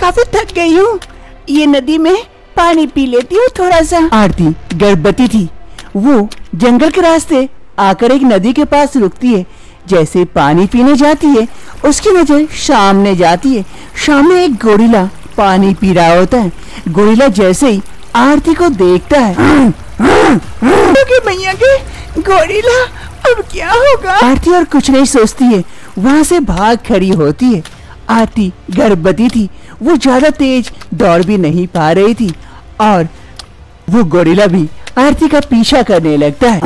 काफी थक गई हूँ, ये नदी में पानी पी लेती हूँ थोड़ा सा। आरती गर्भवती थी। वो जंगल के रास्ते आकर एक नदी के पास रुकती है। जैसे पानी पीने जाती है, उसकी नजर सामने जाती है। सामने एक गोरिल्ला पानी पी रहा होता है। गोरिल्ला जैसे ही आरती को देखता है, मैया के गोरिल्ला, अब क्या होगा? आरती और कुछ नहीं सोचती है, वहाँ से भाग खड़ी होती है। आरती गर्भवती थी, वो ज्यादा तेज दौड़ भी नहीं पा रही थी और वो गोरिल्ला भी आरती का पीछा करने लगता है।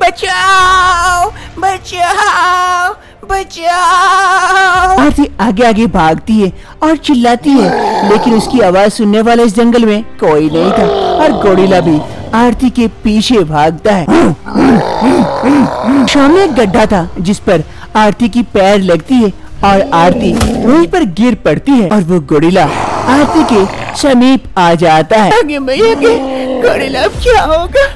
बचाओ बचाओ बचाओ। आरती आगे आगे भागती है और चिल्लाती है, लेकिन उसकी आवाज सुनने वाला इस जंगल में कोई नहीं था और गोरिल्ला भी आरती के पीछे भागता है। सामने एक गड्ढा था जिस पर आरती की पैर लगती है और आरती वहीं पर गिर पड़ती है और वो गोरिल्ला आरती के समीप आ जाता है। आगे मैया के गोरिल्ला, अब क्या होगा?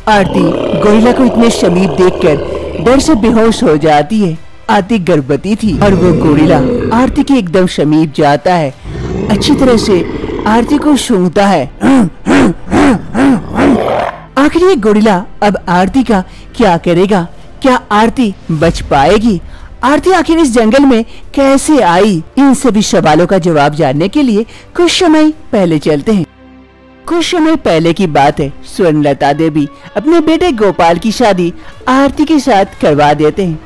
आरती गोरिल्ला को इतने समीप देखकर डर से बेहोश हो जाती है। आरती गर्भवती थी और वो गोरिल्ला आरती के एकदम समीप जाता है, अच्छी तरह से आरती को सूंघता है। आखिर ये गोरिल्ला अब आरती का क्या करेगा? क्या आरती बच पाएगी? आरती आखिर इस जंगल में कैसे आई? इन सभी सवालों का जवाब जानने के लिए कुछ समय पहले चलते हैं। कुछ समय पहले की बात है। स्वर्णलता देवी अपने बेटे गोपाल की शादी आरती के साथ करवा देते हैं।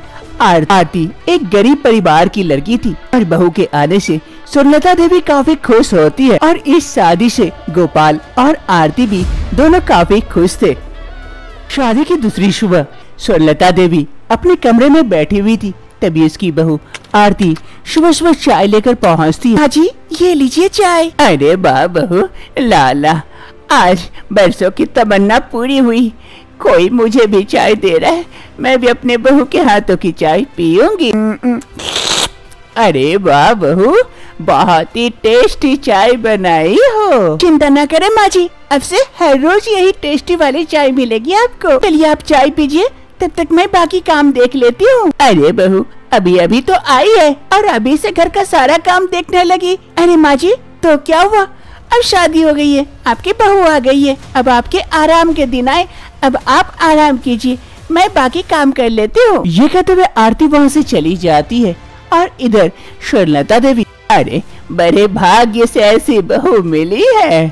आरती एक गरीब परिवार की लड़की थी और बहू के आने से स्वर्णलता देवी काफी खुश होती है और इस शादी से गोपाल और आरती भी दोनों काफी खुश थे। शादी की दूसरी सुबह स्वर्णलता देवी अपने कमरे में बैठी हुई थी, तभी उसकी बहू आरती सुबह सुबह चाय लेकर पहुंचती है। हाँ जी, ये लीजिए चाय। अरे वाह बहू, लाला, आज बरसों की तमन्ना पूरी हुई। कोई मुझे भी चाय दे रहा है, मैं भी अपने बहू के हाथों की चाय पीऊंगी। अरे वाह बहू, बहुत ही टेस्टी चाय बनाई हो। चिंता न करें माँ जी, अब से हर रोज यही टेस्टी वाली चाय मिलेगी आपको। चलिए आप चाय पीजिए, तब तक मैं बाकी काम देख लेती हूँ। अरे बहू, अभी अभी तो आई है और अभी से घर का सारा काम देखने लगी। अरे माँ जी, तो क्या हुआ? अब शादी हो गई है, आपकी बहू आ गई है, अब आपके आराम के दिन आए। अब आप आराम कीजिए, मैं बाकी काम कर लेती हूँ। ये कहते हुए आरती वहाँ से चली जाती है और इधर स्वर्णलता देवी, अरे बड़े भाग्य से ऐसी बहू मिली है।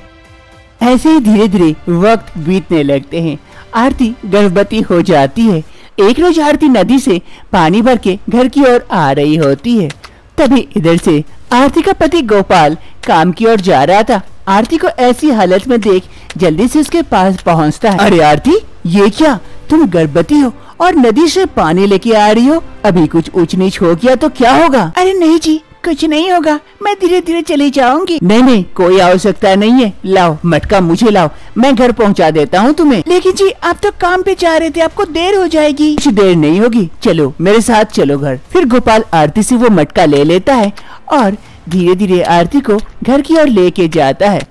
ऐसे ही धीरे धीरे वक्त बीतने लगते हैं। आरती गर्भवती हो जाती है। एक रोज आरती नदी से पानी भर के घर की ओर आ रही होती है, तभी इधर से आरती का पति गोपाल काम की ओर जा रहा था। आरती को ऐसी हालत में देख जल्दी से उसके पास पहुंचता है। अरे आरती, ये क्या, तुम गर्भवती हो और नदी से पानी लेके आ रही हो? अभी कुछ ऊंच नीच हो गया तो क्या होगा? अरे नहीं जी, कुछ नहीं होगा, मैं धीरे धीरे चली जाऊंगी। नहीं नहीं, कोई आवश्यकता नहीं है। लाओ मटका, मुझे लाओ, मैं घर पहुंचा देता हूं तुम्हें। लेकिन जी आप तो काम पे जा रहे थे, आपको देर हो जाएगी। कुछ देर नहीं होगी, चलो मेरे साथ चलो घर। फिर गोपाल आरती से वो मटका ले लेता है और धीरे धीरे आरती को घर की ओर लेके जाता है।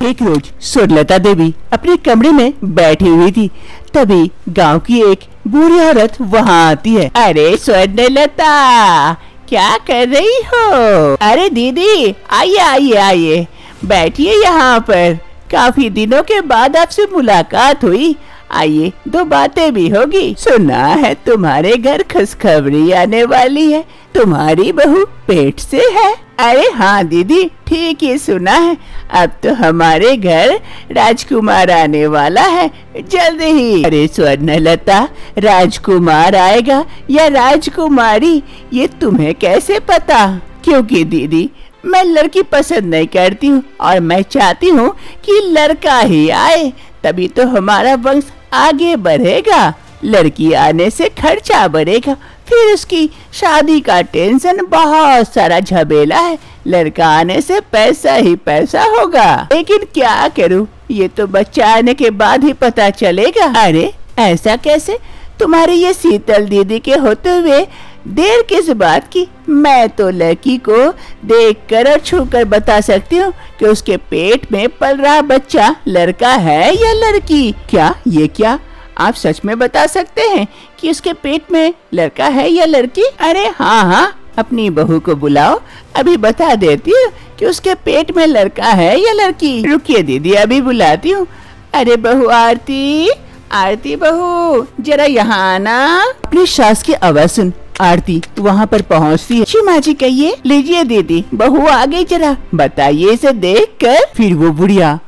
एक रोज स्वर्णलता देवी अपने कमरे में बैठी हुई थी, तभी गांव की एक बूढ़ी औरत वहां आती है। अरे स्वर्णलता, क्या कर रही हो? अरे दीदी, आइए आइए आइए, बैठिए यहाँ पर। काफी दिनों के बाद आपसे मुलाकात हुई, आइए दो बातें भी होगी। सुना है तुम्हारे घर खुशखबरी आने वाली है, तुम्हारी बहू पेट से है। अरे हाँ दीदी, ठीक ही सुना है, अब तो हमारे घर राजकुमार आने वाला है जल्द ही। अरे स्वर्णलता, राजकुमार आएगा या राजकुमारी, ये तुम्हें कैसे पता? क्योंकि दीदी मैं लड़की पसंद नहीं करती हूँ और मैं चाहती हूँ कि लड़का ही आए, तभी तो हमारा वंश आगे बढ़ेगा। लड़की आने से खर्चा बढ़ेगा, फिर उसकी शादी का टेंशन, बहुत सारा झमेला है। लड़का आने से पैसा ही पैसा होगा। लेकिन क्या करूं, ये तो बच्चा आने के बाद ही पता चलेगा। अरे ऐसा कैसे? तुम्हारी ये शीतल दीदी के होते हुए देर किस बात की? मैं तो लड़की को देखकर और छूकर बता सकती हूँ कि उसके पेट में पल रहा बच्चा लड़का है या लड़की। क्या ये क्या आप सच में बता सकते हैं कि उसके पेट में लड़का है या लड़की? अरे हाँ हाँ, अपनी बहू को बुलाओ, अभी बता देती हूँ कि उसके पेट में लड़का है या लड़की। रुकिए दीदी, अभी बुलाती हूँ। अरे बहू आरती, आरती बहू जरा यहाँ आना। अपनी सास की आवाज सुन आरती वहाँ पर पहुँचती है। जी माँ जी कहिए। लीजिए दीदी, बहू आ गई, जरा बताइए इसे देखकर। फिर वो बुढ़िया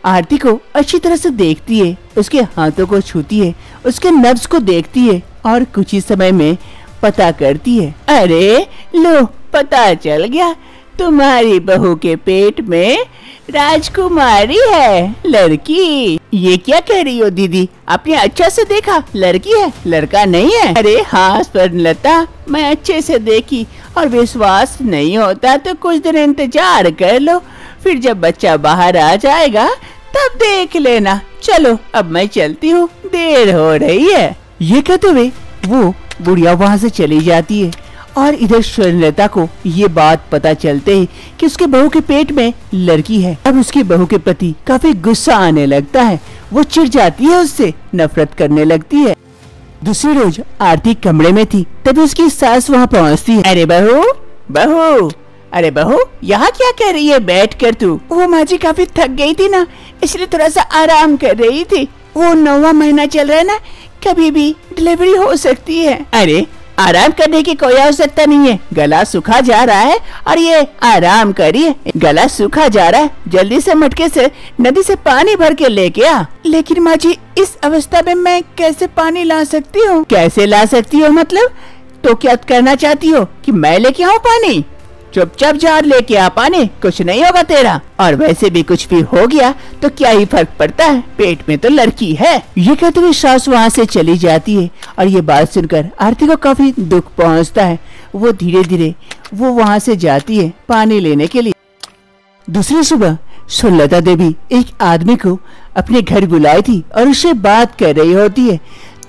आरती को अच्छी तरह से देखती है, उसके हाथों को छूती है, उसके नब्ज को देखती है और कुछ ही समय में पता करती है। अरे लो, पता चल गया, तुम्हारी बहू के पेट में राजकुमारी है, लड़की। ये क्या कह रही हो दीदी? आपने अच्छा से देखा, लड़की है, लड़का नहीं है? अरे हाँ स्वर्णलता, मैं अच्छे से देखी और विश्वास नहीं होता तो कुछ दिन इंतजार कर लो, फिर जब बच्चा बाहर आ जाएगा तब देख लेना। चलो अब मैं चलती हूँ, देर हो रही है। ये कहते हुए वो बुढ़िया वहाँ से चली जाती है और इधर स्वर्णलता को ये बात पता चलते ही कि उसके बहू के पेट में लड़की है। अब उसकी बहू के प्रति काफी गुस्सा आने लगता है, वो चिढ़ जाती है, उससे नफरत करने लगती है। दूसरी रोज आरती कमरे में थी, तभी उसकी सास वहाँ पहुँचती है। अरे बहू, बहू, अरे बहू यहाँ क्या कर रही है बैठ कर तू? वो माँ जी काफी थक गई थी ना, इसलिए थोड़ा सा आराम कर रही थी। वो 9वां महीना चल रहा है ना, कभी भी डिलीवरी हो सकती है। अरे आराम करने की कोई आवश्यकता नहीं है, गला सूखा जा रहा है और ये आराम करिए। गला सूखा जा रहा है, जल्दी से मटके से नदी से पानी भर के लेके आ। लेकिन माँ जी इस अवस्था में मैं कैसे पानी ला सकती हूँ? कैसे ला सकती हो मतलब? तो क्या करना चाहती हो कि मैं लेके आऊँ पानी? चुपचाप जार लेके आ पानी, कुछ नहीं होगा तेरा। और वैसे भी कुछ भी हो गया तो क्या ही फर्क पड़ता है, पेट में तो लड़की है। ये कहते हुए सास वहाँ से चली जाती है और ये बात सुनकर आरती को काफी दुख पहुँचता है। वो धीरे धीरे वो वहाँ से जाती है पानी लेने के लिए। दूसरी सुबह स्वर्णलता देवी एक आदमी को अपने घर बुलाई थी और उससे बात कर रही होती है।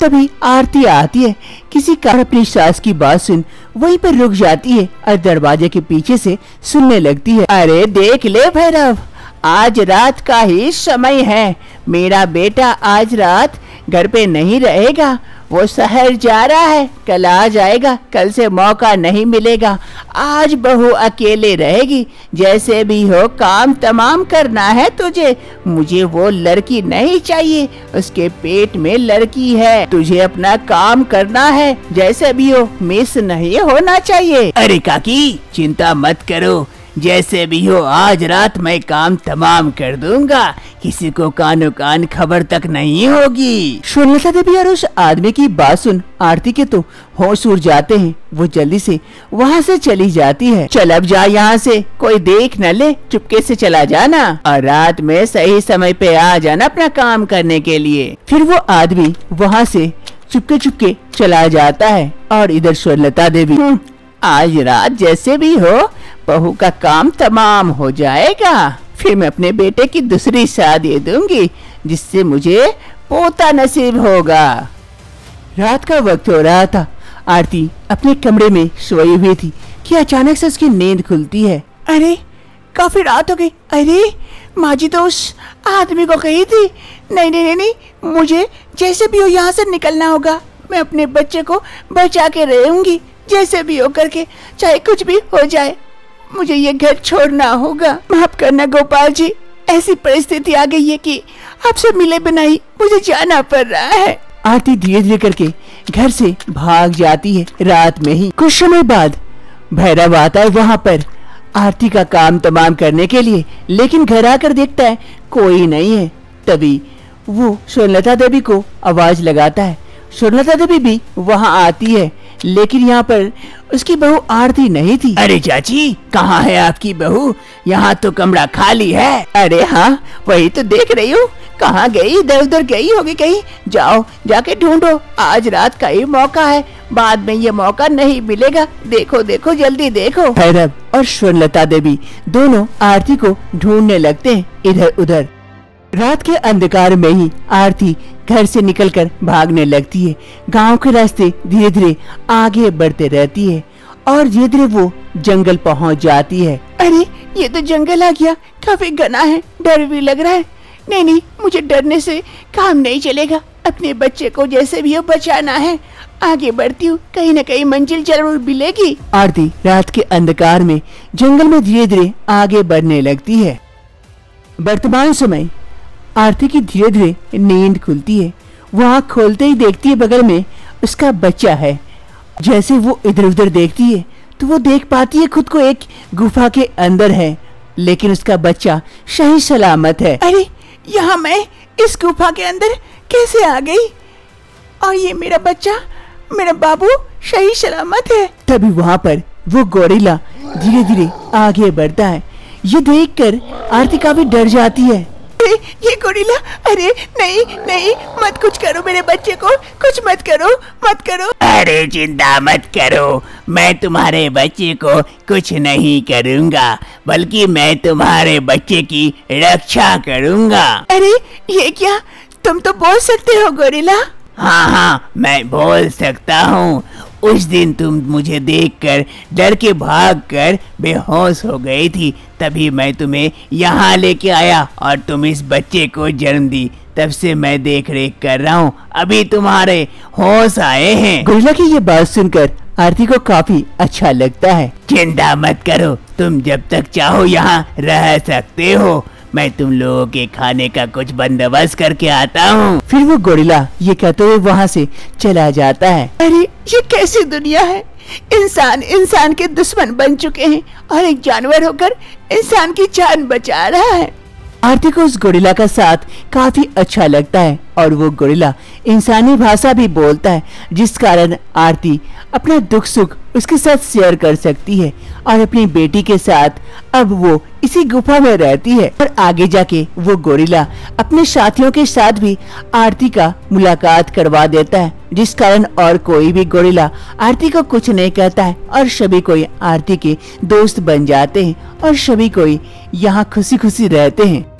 तभी आरती आती है, किसी कारण अपनी सास की बात सुन वहीं पर रुक जाती है और दरवाजे के पीछे से सुनने लगती है। अरे देख ले भैरव, आज रात का ही समय है, मेरा बेटा आज रात घर पे नहीं रहेगा, वो शहर जा रहा है, कल आ जाएगा, कल से मौका नहीं मिलेगा। आज बहू अकेले रहेगी, जैसे भी हो काम तमाम करना है तुझे। मुझे वो लड़की नहीं चाहिए, उसके पेट में लड़की है, तुझे अपना काम करना है, जैसे भी हो मिस नहीं होना चाहिए। अरे काकी चिंता मत करो, जैसे भी हो आज रात मैं काम तमाम कर दूंगा, किसी को कानो कान खबर तक नहीं होगी। स्वर्णलता देवी और उस आदमी की बात सुन आरती के तो होश उड़ जाते हैं। वो जल्दी से वहाँ से चली जाती है। चल अब जा यहाँ से, कोई देख न ले, चुपके से चला जाना और रात में सही समय पे आ जाना अपना काम करने के लिए। फिर वो आदमी वहाँ से चुपके चुपके चला जाता है और इधर स्वर्णलता देवी आज रात जैसे भी हो बहू का काम तमाम हो जाएगा, फिर मैं अपने बेटे की दूसरी शादी दूंगी जिससे मुझे पोता नसीब होगा। रात का वक्त हो रहा था, आरती अपने कमरे में सोई हुई थी कि अचानक से उसकी नींद खुलती है। अरे काफी रात हो गई। अरे माँ जी तो उस आदमी को कही थी, नहीं नहीं नहीं, नहीं मुझे जैसे भी हो यहाँ से निकलना होगा, मैं अपने बच्चे को बचा के रहूंगी, जैसे भी हो करके, चाहे कुछ भी हो जाए, मुझे ये घर छोड़ना होगा। माफ करना गोपाल जी, ऐसी परिस्थिति आ गई है कि आपसे मिले बिना ही मुझे जाना पड़ रहा है। आरती धीरे धीरे करके घर से भाग जाती है। रात में ही कुछ समय बाद भैरव आता है वहाँ पर आरती का काम तमाम करने के लिए, लेकिन घर आकर देखता है कोई नहीं है। तभी वो स्वर्णलता देवी को आवाज लगाता है। स्वर्णलता देवी भी वहाँ आती है, लेकिन यहाँ पर उसकी बहू आरती नहीं थी। अरे चाची कहाँ है आपकी बहू? यहाँ तो कमरा खाली है। अरे हाँ वही तो देख रही हूँ, कहाँ गई? इधर उधर गई होगी कहीं, जाओ जाके ढूंढो, आज रात का ही मौका है, बाद में ये मौका नहीं मिलेगा। देखो देखो जल्दी देखो। भैरव और स्वर्णलता देवी दोनों आरती को ढूंढने लगते हैं इधर उधर। रात के अंधकार में ही आरती घर से निकलकर भागने लगती है। गांव के रास्ते धीरे धीरे आगे बढ़ते रहती है और धीरे धीरे वो जंगल पहुंच जाती है। अरे ये तो जंगल आ गया, काफी घना है, डर भी लग रहा है। नहीं नहीं, मुझे डरने से काम नहीं चलेगा, अपने बच्चे को जैसे भी हो बचाना है। आगे बढ़ती हूँ, कहीं न कहीं मंजिल जरूर मिलेगी। आरती रात के अंधकार में जंगल में धीरे धीरे आगे बढ़ने लगती है। वर्तमान समय आरती की धीरे धीरे नींद खुलती है। वो आँख खोलते ही देखती है बगल में उसका बच्चा है। जैसे वो इधर उधर देखती है तो वो देख पाती है खुद को एक गुफा के अंदर है, लेकिन उसका बच्चा सही सलामत है। अरे यहाँ मैं इस गुफा के अंदर कैसे आ गई? और ये मेरा बच्चा, मेरा बाबू सही सलामत है। तभी वहाँ पर वो गोरिल्ला धीरे धीरे आगे बढ़ता है। ये देखकर आरती काफी डर जाती है। अरे ये गोरिल्ला, अरे नहीं नहीं, मत कुछ करो मेरे बच्चे को, कुछ मत करो, मत करो। अरे चिंता मत करो, मैं तुम्हारे बच्चे को कुछ नहीं करूँगा, बल्कि मैं तुम्हारे बच्चे की रक्षा करूँगा। अरे ये क्या, तुम तो बोल सकते हो गोरिल्ला? हाँ हाँ, मैं बोल सकता हूँ। उस दिन तुम मुझे देखकर डर के भागकर बेहोश हो गई थी, तभी मैं तुम्हें यहाँ लेके आया और तुम इस बच्चे को जन्म दी। तब से मैं देख रेख कर रहा हूँ, अभी तुम्हारे होश आए हैं। गोरिल्ला की ये बात सुनकर आरती को काफी अच्छा लगता है। चिंता मत करो, तुम जब तक चाहो यहाँ रह सकते हो। मैं तुम लोगों के खाने का कुछ बंदोबस्त करके आता हूँ। फिर वो गोरिल्ला ये कहते हुए वहाँ से चला जाता है। अरे ये कैसी दुनिया है? इंसान इंसान के दुश्मन बन चुके हैं और एक जानवर होकर इंसान की जान बचा रहा है। आरती को उस गोरिल्ला का साथ काफी अच्छा लगता है और वो गोरिल्ला इंसानी भाषा भी बोलता है, जिस कारण आरती अपना दुख सुख उसके साथ शेयर कर सकती है और अपनी बेटी के साथ अब वो इसी गुफा में रहती है। और आगे जाके वो गोरिल्ला अपने साथियों के साथ भी आरती का मुलाकात करवा देता है, जिस कारण और कोई भी गोरिल्ला आरती को कुछ नहीं कहता है और सभी कोई आरती के दोस्त बन जाते हैं और सभी कोई यहाँ खुशी खुशी रहते हैं।